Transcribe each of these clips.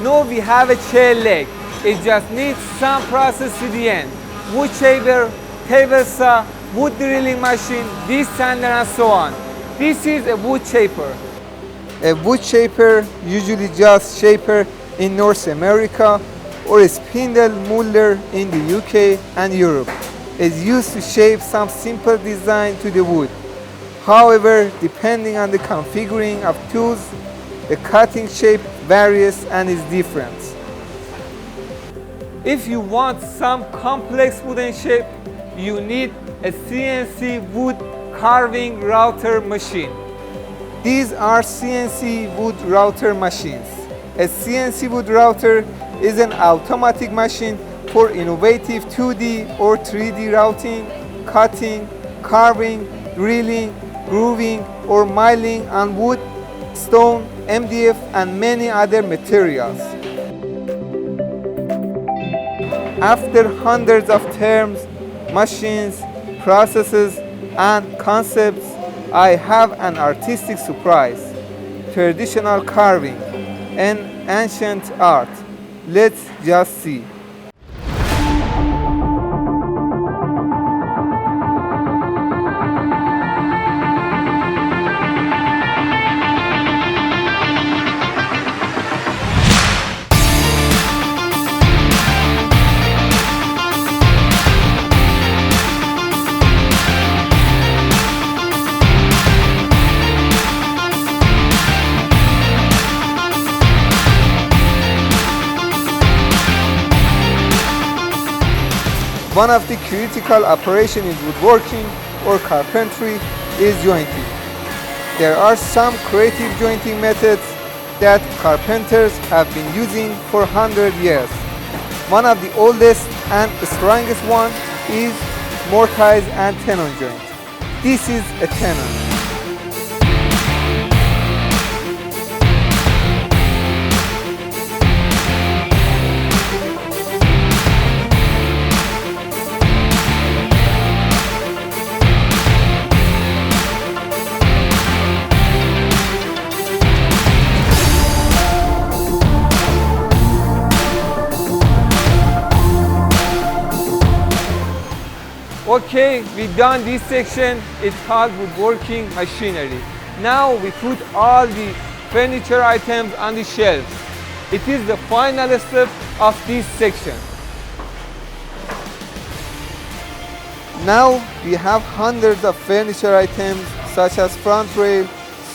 Now we have a chair leg. It just needs some process to the end. Wood shaper, table saw, wood drilling machine, disc sander and so on. This is a wood shaper. A wood shaper, usually just shaper in North America, or a spindle moulder in the UK and Europe, is used to shape some simple design to the wood. However, depending on the configuring of tools, the cutting shape varies and is different. If you want some complex wooden shape, you need a CNC wood carving router machine. These are CNC wood router machines. A CNC wood router is an automatic machine for innovative 2D or 3D routing, cutting, carving, drilling, grooving, or milling on wood, stone, MDF, and many other materials. After hundreds of terms, machines, processes, and concepts, I have an artistic surprise: traditional carving, an ancient art. Let's just see. One of the critical operations in woodworking or carpentry is jointing. There are some creative jointing methods that carpenters have been using for 100 years. One of the oldest and strongest one is mortise and tenon joint. This is a tenon. Okay, we've done this section. It's called woodworking machinery. Now we put all the furniture items on the shelves. It is the final step of this section. Now we have hundreds of furniture items such as front rail,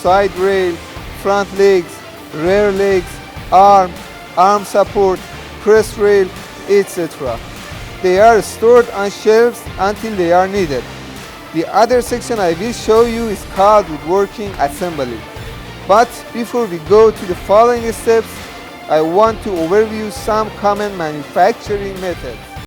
side rail, front legs, rear legs, arm support, press rail, etc. They are stored on shelves until they are needed. The other section I will show you is called woodworking assembly. But before we go to the following steps, I want to overview some common manufacturing methods.